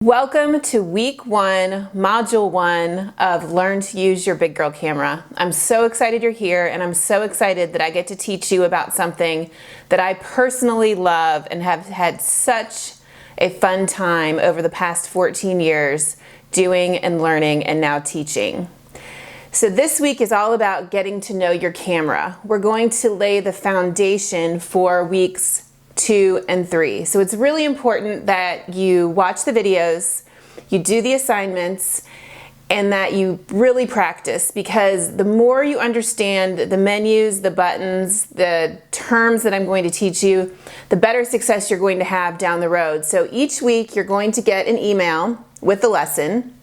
Welcome to week 1, module 1 of Learn to Use Your Big Girl Camera. I'm so excited you're here, and I'm so excited that I get to teach you about something that I personally love and have had such a fun time over the past 14 years doing and learning and now teaching. So this week is all about getting to know your camera. We're going to lay the foundation for weeks 2 and 3. So it's really important that you watch the videos, you do the assignments, and that you really practice, because the more you understand the menus, the buttons, the terms that I'm going to teach you, the better success you're going to have down the road. So each week you're going to get an email with the lesson,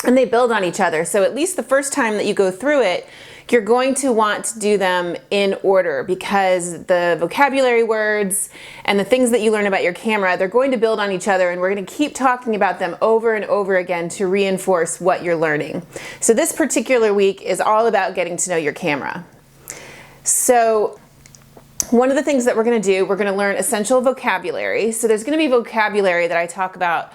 and they build on each other. So at least the first time that you go through it, you're going to want to do them in order, because the vocabulary words and the things that you learn about your camera, they're going to build on each other, and we're going to keep talking about them over and over again to reinforce what you're learning. So this particular week is all about getting to know your camera. So one of the things that we're going to do, we're going to learn essential vocabulary. So there's going to be vocabulary that I talk about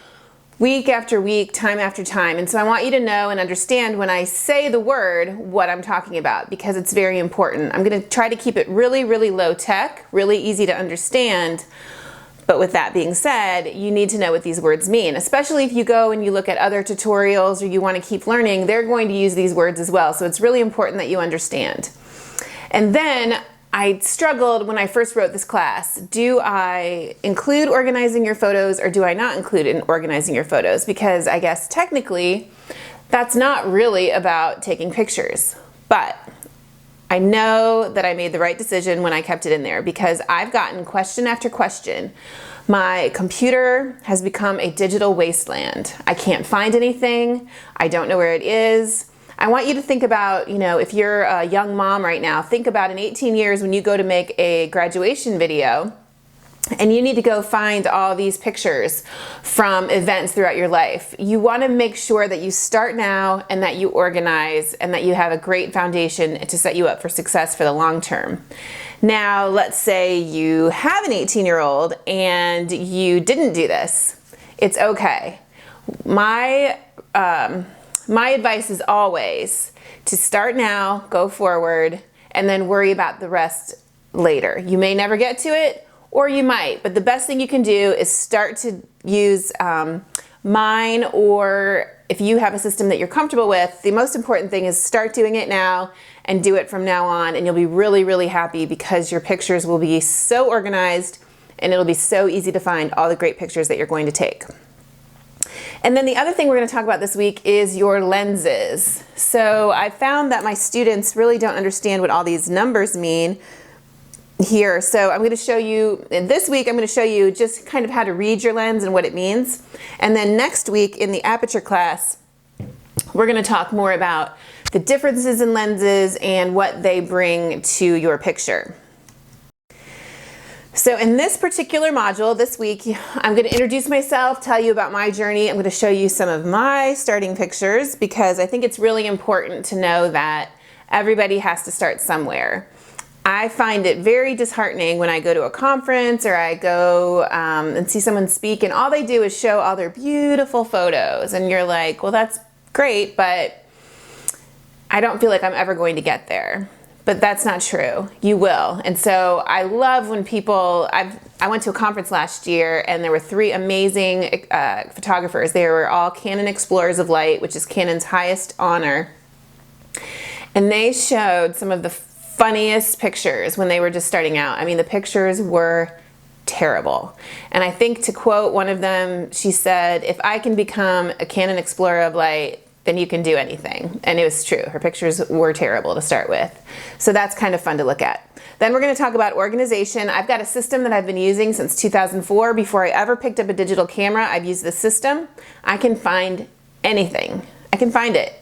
week after week, time after time. And so I want you to know and understand when I say the word what I'm talking about, because it's very important. I'm going to try to keep it really, really low tech, really easy to understand. But with that being said, you need to know what these words mean, especially if you go and you look at other tutorials or you want to keep learning, they're going to use these words as well. So it's really important that you understand. And then I struggled when I first wrote this class. Do I include organizing your photos or do I not include in organizing your photos? Because I guess technically that's not really about taking pictures. But I know that I made the right decision when I kept it in there, because I've gotten question after question. My computer has become a digital wasteland. I can't find anything. I don't know where it is. I want you to think about, if you're a young mom right now, think about in 18 years when you go to make a graduation video and you need to go find all these pictures from events throughout your life. You want to make sure that you start now and that you organize and that you have a great foundation to set you up for success for the long term. Now, let's say you have an 18-year-old and you didn't do this. It's okay. My advice is always to start now, go forward, and then worry about the rest later. You may never get to it, or you might, but the best thing you can do is start to use mine, or if you have a system that you're comfortable with, the most important thing is start doing it now and do it from now on, and you'll be really, really happy, because your pictures will be so organized and it'll be so easy to find all the great pictures that you're going to take. And then the other thing we're going to talk about this week is your lenses. So I found that my students really don't understand what all these numbers mean here. So I'm going to show you, this week I'm going to show you just kind of how to read your lens and what it means. And then next week in the aperture class, we're going to talk more about the differences in lenses and what they bring to your picture. So in this particular module this week, I'm going to introduce myself, tell you about my journey. I'm going to show you some of my starting pictures, because I think it's really important to know that everybody has to start somewhere. I find it very disheartening when I go to a conference or I go and see someone speak and all they do is show all their beautiful photos, and you're like, well, that's great, but I don't feel like I'm ever going to get there. But that's not true. You will. And so I love when people, I went to a conference last year and there were 3 amazing photographers. They were all Canon Explorers of Light, which is Canon's highest honor. And they showed some of the funniest pictures when they were just starting out. I mean, the pictures were terrible. And I think, to quote one of them, she said, "If I can become a Canon Explorer of Light, then you can do anything." And it was true. Her pictures were terrible to start with. So that's kind of fun to look at. Then we're going to talk about organization. I've got a system that I've been using since 2004. Before I ever picked up a digital camera, I've used this system. I can find anything. I can find it.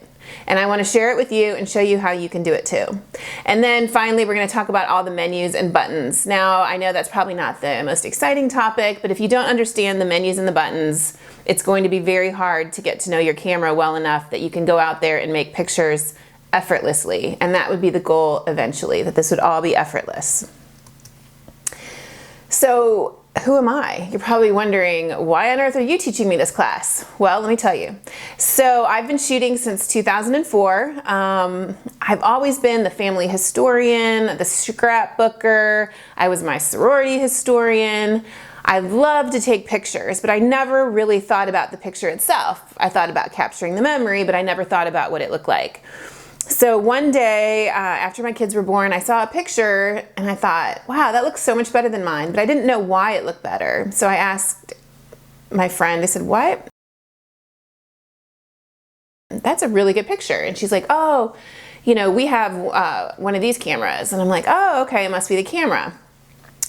And I want to share it with you and show you how you can do it too. And then finally, we're going to talk about all the menus and buttons. Now, I know that's probably not the most exciting topic, but if you don't understand the menus and the buttons, it's going to be very hard to get to know your camera well enough that you can go out there and make pictures effortlessly. And that would be the goal eventually, that this would all be effortless. So who am I? You're probably wondering, why on earth are you teaching me this class? Well, let me tell you. So I've been shooting since 2004. I've always been the family historian, the scrapbooker. I was my sorority historian. I love to take pictures, but I never really thought about the picture itself. I thought about capturing the memory, but I never thought about what it looked like. So one day after my kids were born, I saw a picture and I thought, wow, that looks so much better than mine, but I didn't know why it looked better. So I asked my friend, I said, what? That's a really good picture. And she's like, oh, you know, we have one of these cameras. And I'm like, oh, okay, it must be the camera.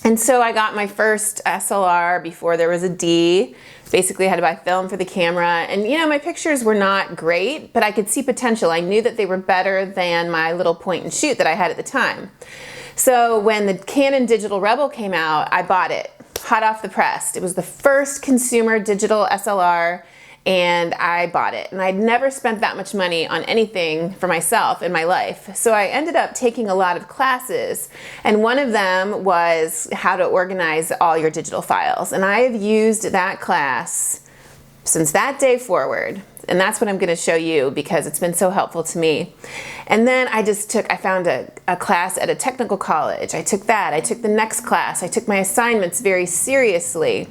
And so I got my first SLR before there was a D. Basically, I had to buy film for the camera. And you know, my pictures were not great, but I could see potential. I knew that they were better than my little point and shoot that I had at the time. So when the Canon Digital Rebel came out, I bought it, hot off the press. It was the first consumer digital SLR, and I bought it. And I'd never spent that much money on anything for myself in my life. So I ended up taking a lot of classes, and one of them was how to organize all your digital files. And I have used that class since that day forward. And that's what I'm going to show you because it's been so helpful to me. And then I found a class at a technical college. I took that. I took the next class. I took my assignments very seriously.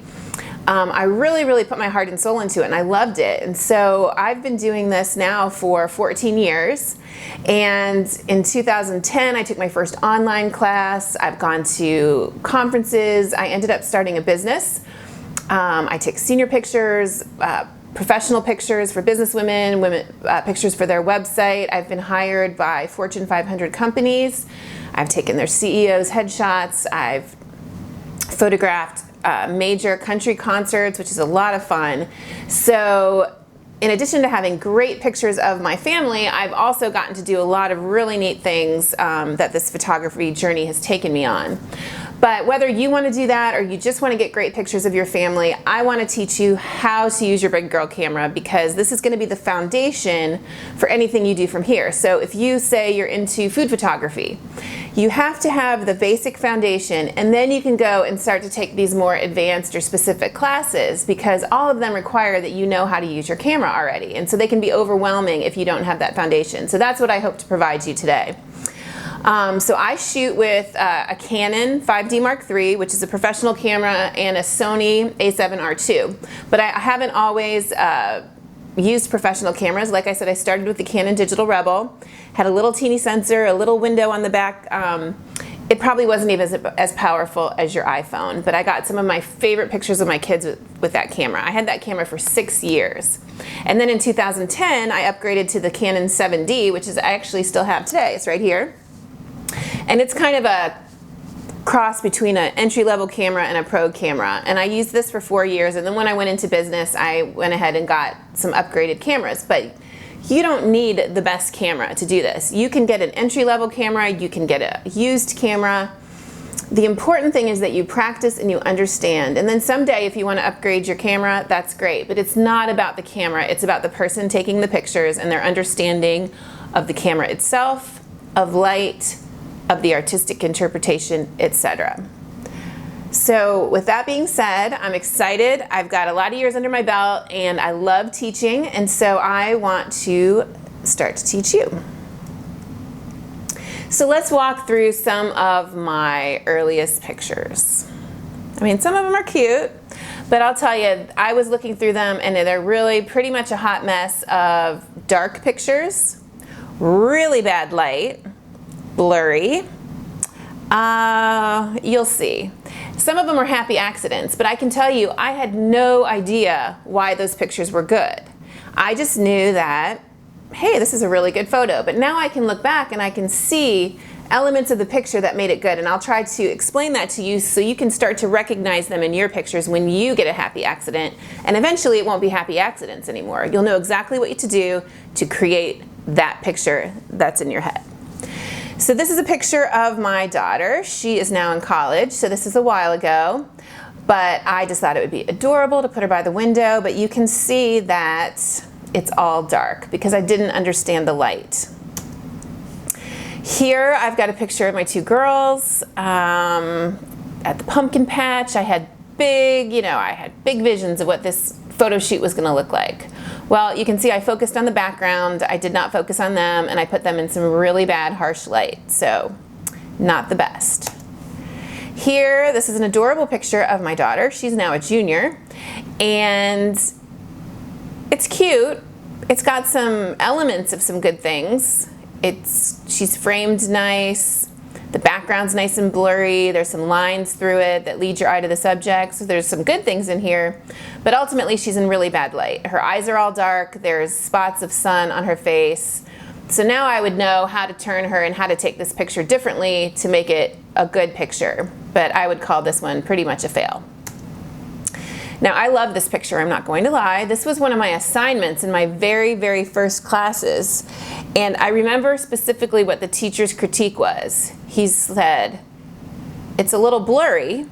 I really put my heart and soul into it, and I loved it. And so I've been doing this now for 14 years. And in 2010, I took my first online class. I've gone to conferences. I ended up starting a business. I take senior pictures, professional pictures for businesswomen, pictures for their website. I've been hired by Fortune 500 companies. I've taken their CEOs' headshots. I've photographed major country concerts, which is a lot of fun. So in addition to having great pictures of my family, I've also gotten to do a lot of really neat things that this photography journey has taken me on. But whether you want to do that or you just want to get great pictures of your family, I want to teach you how to use your big girl camera, because this is going to be the foundation for anything you do from here. So if you say you're into food photography, you have to have the basic foundation, and then you can go and start to take these more advanced or specific classes, because all of them require that you know how to use your camera already. And so they can be overwhelming if you don't have that foundation. So that's what I hope to provide you today. So I shoot with a Canon 5D Mark III, which is a professional camera, and a Sony a7R II. But I haven't always used professional cameras. Like I said, I started with the Canon Digital Rebel, had a little teeny sensor, a little window on the back. It probably wasn't even as powerful as your iPhone, but I got some of my favorite pictures of my kids with that camera. I had that camera for 6 years. And then in 2010, I upgraded to the Canon 7D, which I actually still have today. It's right here. And it's kind of a cross between an entry-level camera and a pro camera. And I used this for 4 years, and then when I went into business, I went ahead and got some upgraded cameras. But you don't need the best camera to do this. You can get an entry-level camera, you can get a used camera. The important thing is that you practice and you understand. And then someday, if you want to upgrade your camera, that's great. But it's not about the camera, it's about the person taking the pictures and their understanding of the camera itself, of light, of the artistic interpretation, etc. So with that being said, I'm excited. I've got a lot of years under my belt and I love teaching, and so I want to start to teach you. So let's walk through some of my earliest pictures. I mean, some of them are cute, but I'll tell you, I was looking through them and they're really pretty much a hot mess of dark pictures, really bad light, blurry. You'll see. Some of them were happy accidents, but I can tell you I had no idea why those pictures were good. I just knew that, hey, this is a really good photo, but now I can look back and I can see elements of the picture that made it good, and I'll try to explain that to you so you can start to recognize them in your pictures when you get a happy accident, and eventually it won't be happy accidents anymore. You'll know exactly what to do to create that picture that's in your head. So this is a picture of my daughter. She is now in college, so this is a while ago, but I just thought it would be adorable to put her by the window, but you can see that it's all dark because I didn't understand the light. Here I've got a picture of my two girls at the pumpkin patch. I had big, I had big visions of what this photo shoot was gonna look like. Well, you can see I focused on the background, I did not focus on them, and I put them in some really bad harsh light, so not the best. Here, this is an adorable picture of my daughter. She's now a junior, and it's cute. It's got some elements of some good things. She's framed nice. The background's nice and blurry. There's some lines through it that lead your eye to the subject. So there's some good things in here, but ultimately she's in really bad light. Her eyes are all dark. There's spots of sun on her face. So now I would know how to turn her and how to take this picture differently to make it a good picture. But I would call this one pretty much a fail. Now, I love this picture, I'm not going to lie. This was one of my assignments in my very, very first classes. And I remember specifically what the teacher's critique was. He said, it's a little blurry,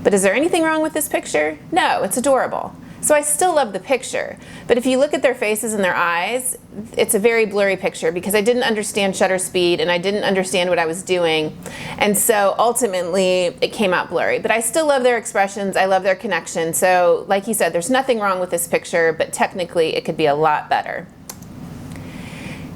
but is there anything wrong with this picture? No, it's adorable. So I still love the picture. But if you look at their faces and their eyes, it's a very blurry picture because I didn't understand shutter speed and I didn't understand what I was doing. And so ultimately it came out blurry. But I still love their expressions, I love their connection. So like he said, there's nothing wrong with this picture, but technically it could be a lot better.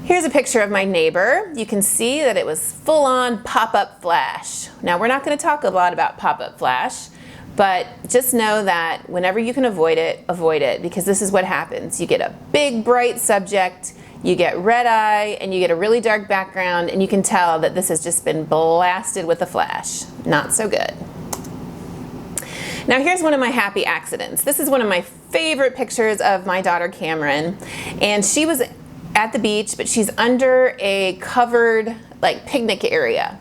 Here's a picture of my neighbor. You can see that it was full-on pop-up flash. Now we're not going to talk a lot about pop-up flash, but just know that whenever you can avoid it, because this is what happens. You get a big bright subject, you get red eye, and you get a really dark background, and you can tell that this has just been blasted with a flash. Not so good. Now here's one of my happy accidents. This is one of my favorite pictures of my daughter Cameron, and she was at the beach, but she's under a covered picnic area.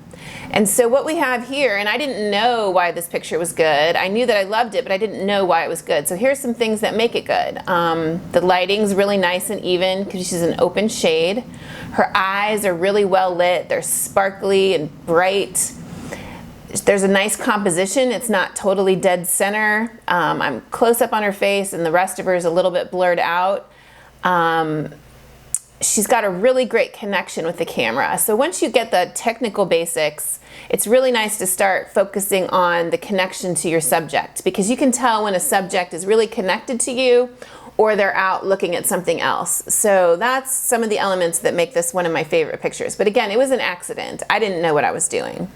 And so what we have here, and I didn't know why this picture was good. I knew that I loved it, but I didn't know why it was good. So here's some things that make it good. The lighting's really nice and even because she's an open shade. Her eyes are really well lit. They're sparkly and bright. There's a nice composition. It's not totally dead center. I'm close up on her face and the rest of her is a little bit blurred out. She's got a really great connection with the camera. So once you get the technical basics, it's really nice to start focusing on the connection to your subject because you can tell when a subject is really connected to you or they're out looking at something else. So that's some of the elements that make this one of my favorite pictures. But again, it was an accident. I didn't know what I was doing.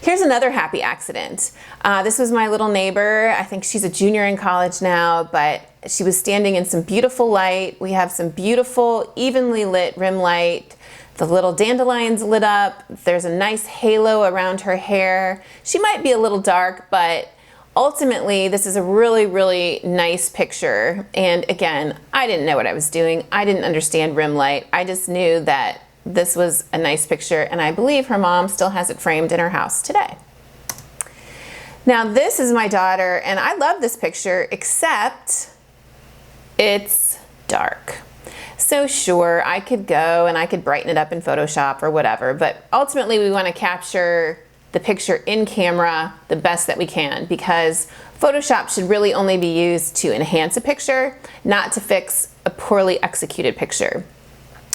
Here's another happy accident. This was my little neighbor. I think she's a junior in college now, but she was standing in some beautiful light. We have some beautiful, evenly lit rim light. The little dandelions lit up. There's a nice halo around her hair. She might be a little dark, but ultimately this is a really, really nice picture. And again, I didn't know what I was doing. I didn't understand rim light. I just knew that this was a nice picture, and I believe her mom still has it framed in her house today. Now this is my daughter, and I love this picture, except it's dark. So sure, I could go and I could brighten it up in Photoshop or whatever, but ultimately we want to capture the picture in camera the best that we can because Photoshop should really only be used to enhance a picture, not to fix a poorly executed picture.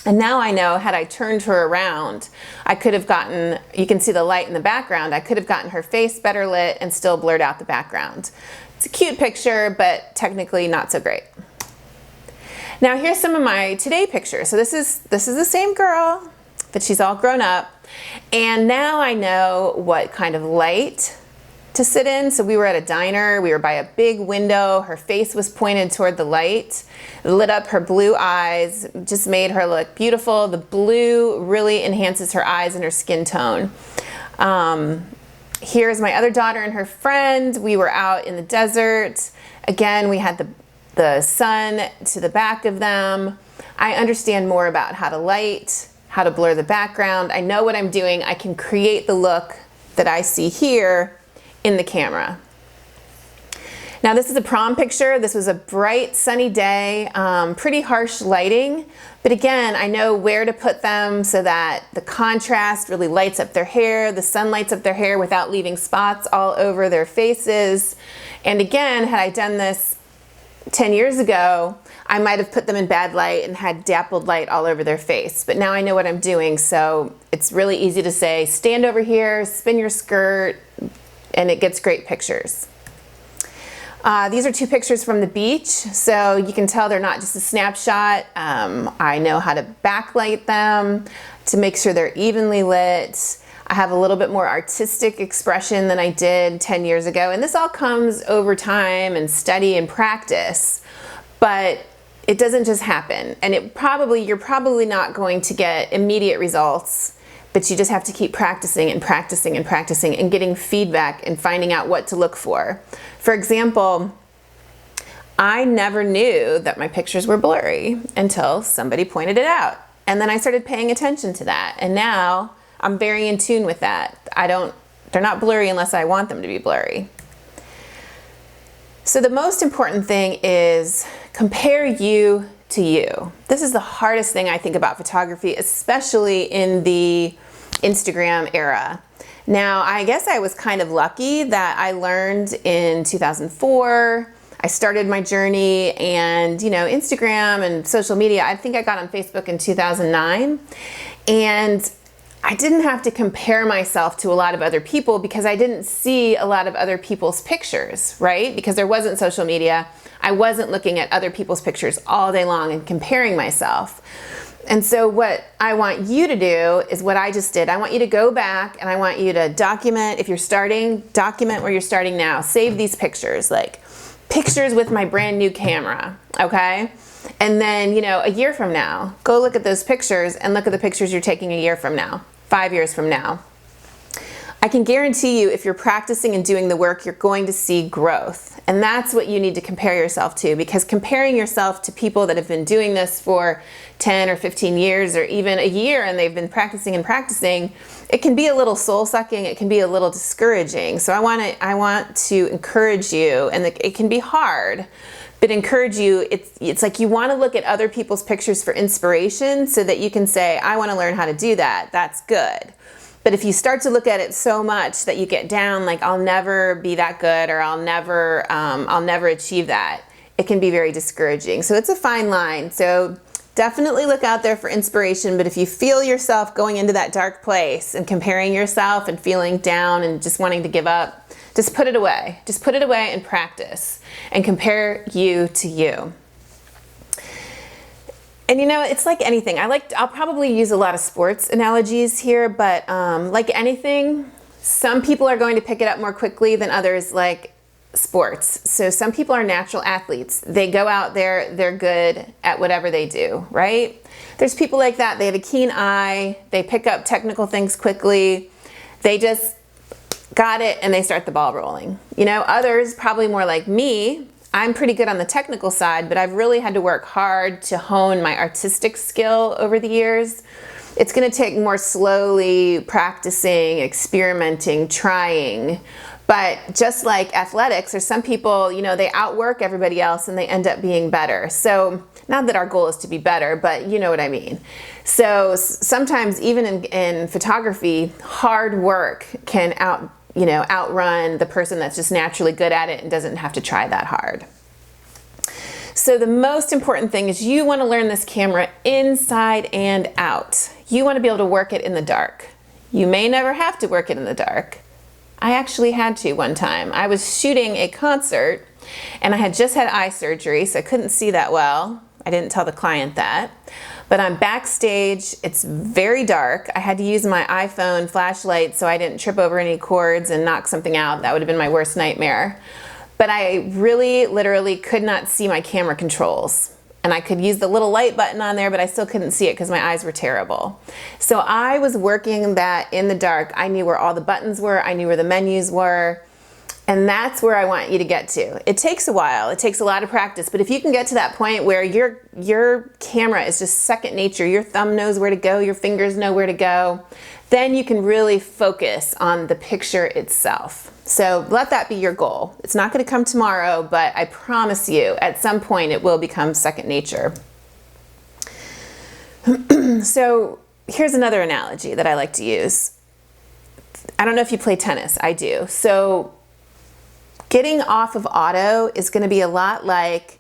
And now I know, had I turned her around, I could have gotten, you can see the light in the background, I could have gotten her face better lit and still blurred out the background. It's a cute picture, but technically not so great. Now here's some of my today pictures. So this is the same girl, but she's all grown up. And now I know what kind of light to sit in. So we were at a diner, we were by a big window, her face was pointed toward the light, it lit up her blue eyes, just made her look beautiful. The blue really enhances her eyes and her skin tone. Here's my other daughter and her friend. We were out in the desert. Again, we had the sun to the back of them. I understand more about how to light, how to blur the background. I know what I'm doing. I can create the look that I see here in the camera. Now this is a prom picture. This was a bright sunny day, pretty harsh lighting, but again, I know where to put them so that the contrast really lights up their hair, the sun lights up their hair without leaving spots all over their faces. And again, had I done this 10 years ago, I might have put them in bad light and had dappled light all over their face. But now I know what I'm doing, so it's really easy to say, stand over here, spin your skirt, and it gets great pictures. These are 2 pictures from the beach, so you can tell they're not just a snapshot. I know how to backlight them to make sure they're evenly lit. I have a little bit more artistic expression than I did 10 years ago, and this all comes over time and study and practice, but it doesn't just happen, and you're probably not going to get immediate results, but you just have to keep practicing and practicing and practicing and getting feedback and finding out what to look for. For example, I never knew that my pictures were blurry until somebody pointed it out. And then I started paying attention to that. And now I'm very in tune with that. They're not blurry unless I want them to be blurry. So the most important thing is compare you to you. This is the hardest thing I think about photography, especially in the Instagram era. Now, I guess I was kind of lucky that I learned in 2004. I started my journey, and Instagram and social media, I think I got on Facebook in 2009. And I didn't have to compare myself to a lot of other people because I didn't see a lot of other people's pictures, right? Because there wasn't social media. I wasn't looking at other people's pictures all day long and comparing myself. And so what I want you to do is what I just did. I want you to go back and I want you to document, if you're starting, document where you're starting now. Save these pictures, like pictures with my brand new camera, okay? And then, a year from now, go look at those pictures and look at the pictures you're taking a year from now, 5 years from now. I can guarantee you if you're practicing and doing the work, you're going to see growth. And that's what you need to compare yourself to, because comparing yourself to people that have been doing this for 10 or 15 years or even a year and they've been practicing and practicing, it can be a little soul-sucking, it can be a little discouraging. So I want to encourage you, and it can be hard, but encourage you. It's like you want to look at other people's pictures for inspiration so that you can say, I want to learn how to do that. That's good. But if you start to look at it so much that you get down, like I'll never be that good, or I'll never achieve that, it can be very discouraging. So it's a fine line. So definitely look out there for inspiration. But if you feel yourself going into that dark place and comparing yourself and feeling down and just wanting to give up, just put it away. Just put it away and practice and compare you to you. And it's like anything. I'll probably use a lot of sports analogies here, but like anything, some people are going to pick it up more quickly than others, like sports. So some people are natural athletes. They go out there, they're good at whatever they do, right? There's people like that. They have a keen eye. They pick up technical things quickly. They just got it and they start the ball rolling. Others, probably more like me, I'm pretty good on the technical side, but I've really had to work hard to hone my artistic skill over the years. It's going to take more slowly practicing, experimenting, trying. But just like athletics, there's some people, they outwork everybody else and they end up being better. So not that our goal is to be better, but you know what I mean. So sometimes even in photography, hard work can outrun the person that's just naturally good at it and doesn't have to try that hard. So the most important thing is you want to learn this camera inside and out. You want to be able to work it in the dark. You may never have to work it in the dark. I actually had to one time. I was shooting a concert and I had just had eye surgery, so I couldn't see that well. I didn't tell the client that. But I'm backstage, it's very dark. I had to use my iPhone flashlight so I didn't trip over any cords and knock something out. That would have been my worst nightmare. But I really, literally could not see my camera controls. And I could use the little light button on there, but I still couldn't see it because my eyes were terrible. So I was working that in the dark. I knew where all the buttons were. I knew where the menus were. And that's where I want you to get to. It takes a while. It takes a lot of practice. But if you can get to that point where your camera is just second nature, your thumb knows where to go, your fingers know where to go, then you can really focus on the picture itself. So let that be your goal. It's not going to come tomorrow, but I promise you at some point it will become second nature. So here's another analogy that I like to use. I don't know if you play tennis. I do. So getting off of auto is going to be a lot like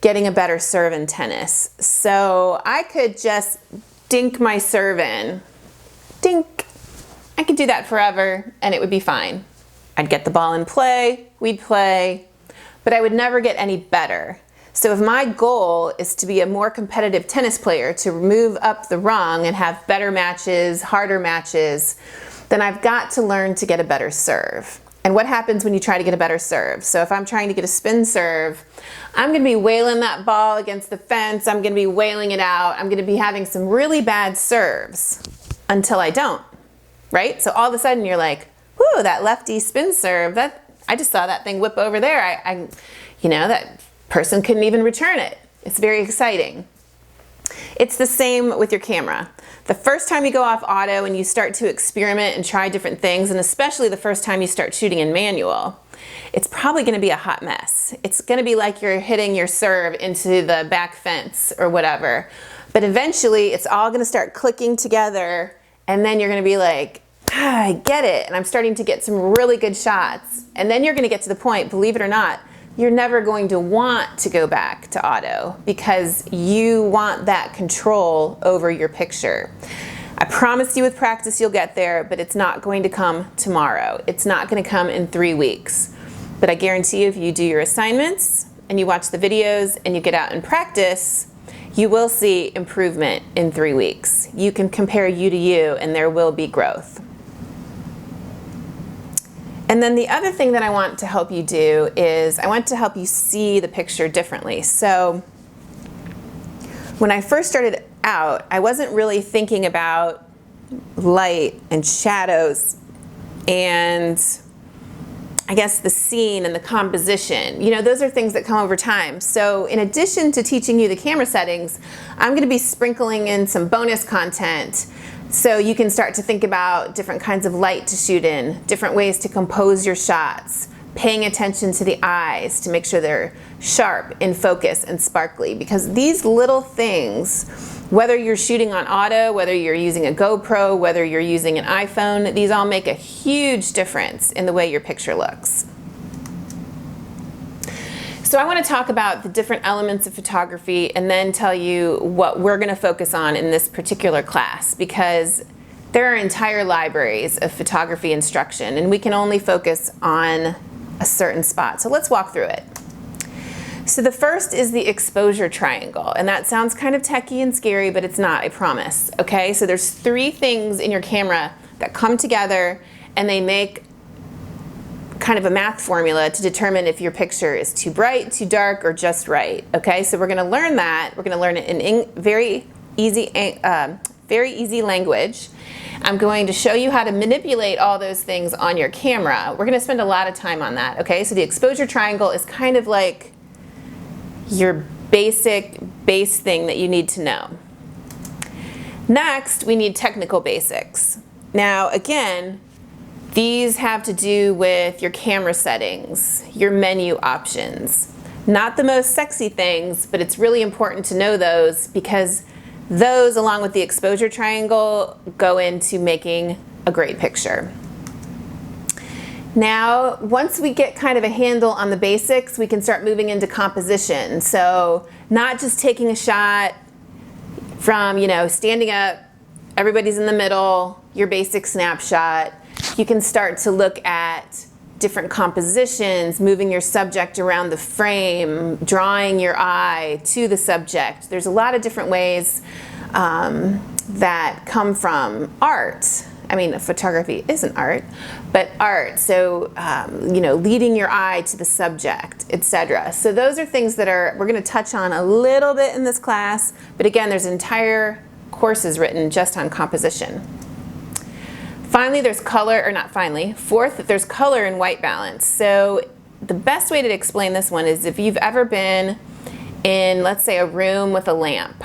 getting a better serve in tennis. So I could just dink my serve in. Dink. I could do that forever and it would be fine. I'd get the ball in play, we'd play. but I would never get any better. So if my goal is to be a more competitive tennis player, to move up the rung and have better matches, harder matches, then I've got to learn to get a better serve. And what happens when you try to get a better serve? So if I'm trying to get a spin serve, I'm going to be wailing that ball against the fence. I'm going to be wailing it out. I'm going to be having some really bad serves until I don't, right? So all of a sudden you're like, whoo, that lefty spin serve, I just saw that thing whip over there. That person couldn't even return it. It's very exciting. It's the same with your camera. The first time you go off auto and you start to experiment and try different things, and especially the first time you start shooting in manual, it's probably going to be a hot mess. It's going to be like you're hitting your serve into the back fence or whatever. But eventually it's all going to start clicking together, and then you're going to be like, I get it, and I'm starting to get some really good shots. And then you're going to get to the point, believe it or not, you're never going to want to go back to auto because you want that control over your picture. I promise you with practice you'll get there, but it's not going to come tomorrow. It's not going to come in 3 weeks. But I guarantee you if you do your assignments and you watch the videos and you get out and practice, you will see improvement in 3 weeks. You can compare you to you and there will be growth. And then the other thing that I want to help you do is I want to help you see the picture differently. So when I first started out, I wasn't really thinking about light and shadows and I guess the scene and the composition. Those are things that come over time. So in addition to teaching you the camera settings, I'm going to be sprinkling in some bonus content so you can start to think about different kinds of light to shoot in, different ways to compose your shots, paying attention to the eyes to make sure they're sharp, in focus, and sparkly. Because these little things, whether you're shooting on auto, whether you're using a GoPro, whether you're using an iPhone, these all make a huge difference in the way your picture looks. So I want to talk about the different elements of photography and then tell you what we're going to focus on in this particular class, because there are entire libraries of photography instruction and we can only focus on a certain spot. So let's walk through it. So the first is the exposure triangle, and that sounds kind of techy and scary, but it's not, I promise. Okay, so there's 3 things in your camera that come together and they make kind of a math formula to determine if your picture is too bright, too dark, or just right. Okay, so we're going to learn that. We're going to learn it in very easy language. I'm going to show you how to manipulate all those things on your camera. We're going to spend a lot of time on that. Okay, so the exposure triangle is kind of like your basic base thing that you need to know. Next, we need technical basics. Now, again, these have to do with your camera settings, your menu options. Not the most sexy things, but it's really important to know those because those, along with the exposure triangle, go into making a great picture. Now, once we get kind of a handle on the basics, we can start moving into composition. So not just taking a shot from, standing up, everybody's in the middle, your basic snapshot. You can start to look at different compositions, moving your subject around the frame, drawing your eye to the subject. There's a lot of different ways that come from art. I mean, photography isn't art, but art. So, leading your eye to the subject, etc. So those are things that we're going to touch on a little bit in this class. But again, there's entire courses written just on composition. Finally, there's color, or not finally, fourth, there's color and white balance. So the best way to explain this one is if you've ever been in, let's say, a room with a lamp.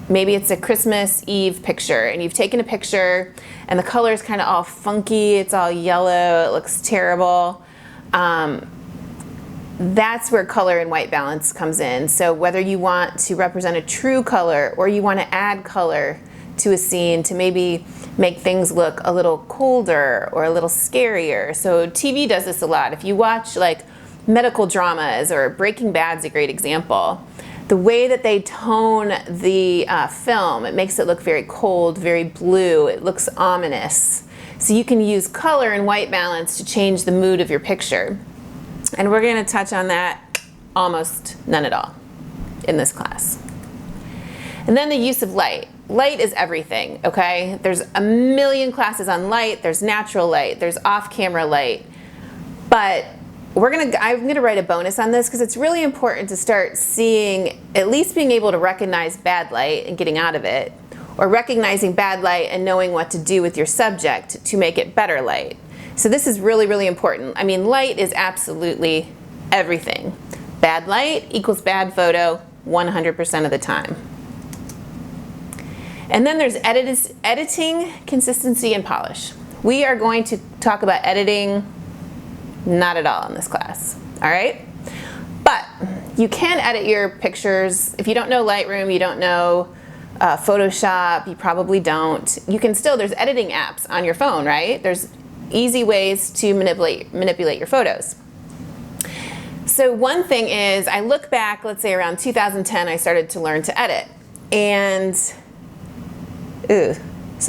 Maybe it's a Christmas Eve picture and you've taken a picture and the color is kind of all funky, it's all yellow, it looks terrible. That's where color and white balance comes in. So whether you want to represent a true color or you want to add color to a scene to maybe make things look a little colder or a little scarier. So TV does this a lot. If you watch like medical dramas, or Breaking Bad's a great example, the way that they tone the film, it makes it look very cold, very blue, it looks ominous. So you can use color and white balance to change the mood of your picture. And we're going to touch on that almost none at all in this class. And then the use of light. Light is everything, okay? There's a million classes on light. There's natural light. There's off-camera light. But I'm gonna write a bonus on this because it's really important to start seeing, at least being able to recognize bad light and getting out of it, or recognizing bad light and knowing what to do with your subject to make it better light. So this is really, really important. I mean, light is absolutely everything. Bad light equals bad photo 100% of the time. And then there's editing, consistency, and polish. We are going to talk about editing not at all in this class, all right? But you can edit your pictures. If you don't know Lightroom, you don't know Photoshop, you probably don't. You can still, there's editing apps on your phone, right? There's easy ways to manipulate your photos. So one thing is, I look back, let's say around 2010, I started to learn to edit. And, so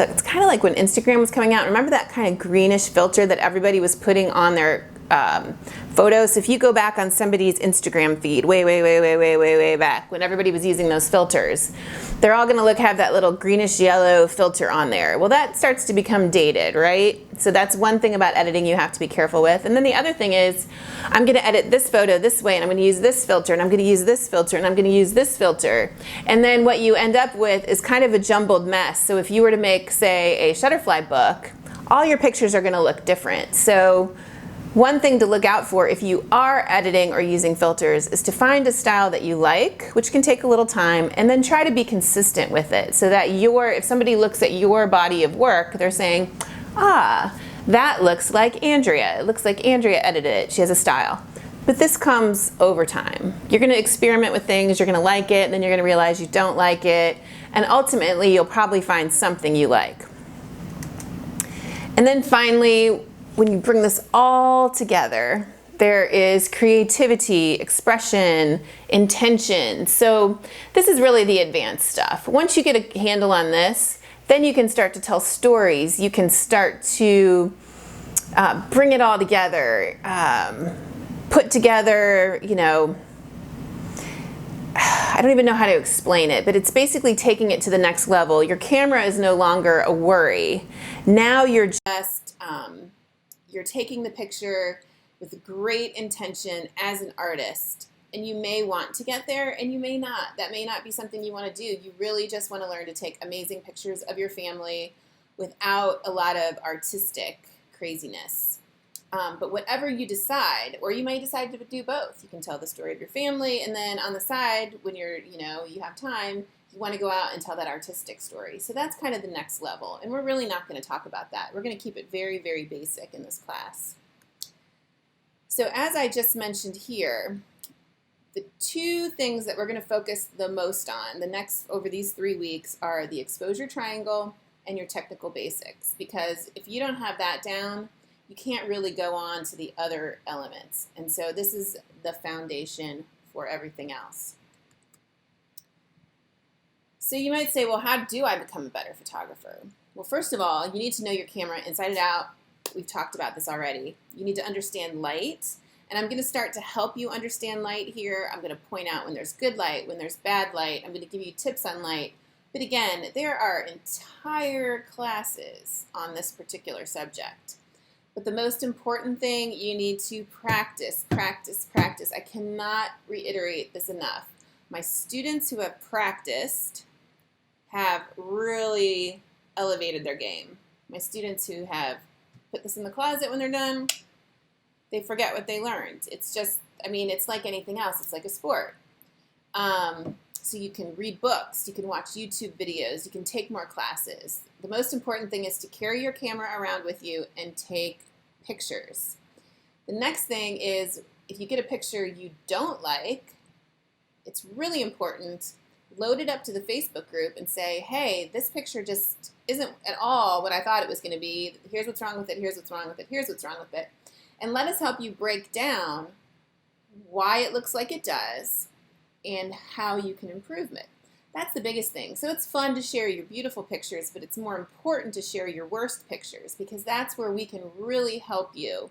it's kind of like when Instagram was coming out. Remember that kind of greenish filter that everybody was putting on their photos? If you go back on somebody's Instagram feed, way back, when everybody was using those filters, they're all gonna have that little greenish yellow filter on there. Well, that starts to become dated, right? So that's one thing about editing you have to be careful with. And then the other thing is, I'm gonna edit this photo this way, and I'm gonna use this filter, and I'm gonna use this filter, and I'm gonna use this filter. And then what you end up with is kind of a jumbled mess. So if you were to make, say, a Shutterfly book, all your pictures are gonna look different. So one thing to look out for if you are editing or using filters is to find a style that you like, which can take a little time, and then try to be consistent with it so that if somebody looks at your body of work, they're saying, ah, that looks like Andrea. It looks like Andrea edited it. She has a style. But this comes over time. You're gonna experiment with things, you're gonna like it, and then you're gonna realize you don't like it, and ultimately you'll probably find something you like. And then finally, when you bring this all together, there is creativity, expression, intention. So this is really the advanced stuff. Once you get a handle on this, then you can start to tell stories. You can start to bring it all together, put together, I don't even know how to explain it, but it's basically taking it to the next level. Your camera is no longer a worry. Now you're just, you're taking the picture with great intention as an artist, and you may want to get there and you may not. That may not be something you want to do. You really just want to learn to take amazing pictures of your family without a lot of artistic craziness. But whatever you decide, or you may decide to do both. You can tell the story of your family, and then on the side, when you have time, you want to go out and tell that artistic story. So that's kind of the next level, and we're really not going to talk about that. We're going to keep it very, very basic in this class. So as I just mentioned here, the two things that we're going to focus the most on over these 3 weeks are the exposure triangle and your technical basics, because if you don't have that down, you can't really go on to the other elements. And so this is the foundation for everything else. So you might say, well, how do I become a better photographer? Well, first of all, you need to know your camera inside and out. We've talked about this already. You need to understand light. And I'm going to start to help you understand light here. I'm going to point out when there's good light, when there's bad light. I'm going to give you tips on light. But again, there are entire classes on this particular subject. But the most important thing, you need to practice, practice, practice. I cannot reiterate this enough. My students who have practiced have really elevated their game. My students who have put this in the closet when they're done, they forget what they learned. It's just, it's like anything else. It's like a sport. So you can read books, you can watch YouTube videos, you can take more classes. The most important thing is to carry your camera around with you and take pictures. The next thing is, if you get a picture you don't like, it's really important, load it up to the Facebook group and say, hey, this picture just isn't at all what I thought it was going to be. Here's what's wrong with it, here's what's wrong with it, here's what's wrong with it. And let us help you break down why it looks like it does and how you can improve it. That's the biggest thing. So it's fun to share your beautiful pictures, but it's more important to share your worst pictures, because that's where we can really help you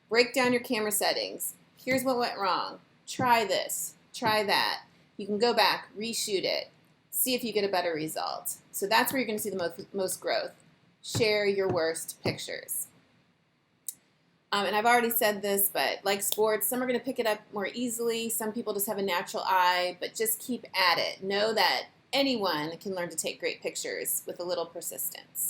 break down your camera settings, Here's what went wrong. Try this, try that. You can go back, reshoot it, see if you get a better result. So that's where you're going to see the most growth. Share your worst pictures. And I've already said this, but like sports, some are going to pick it up more easily. Some people just have a natural eye, but just keep at it. Know that anyone can learn to take great pictures with a little persistence.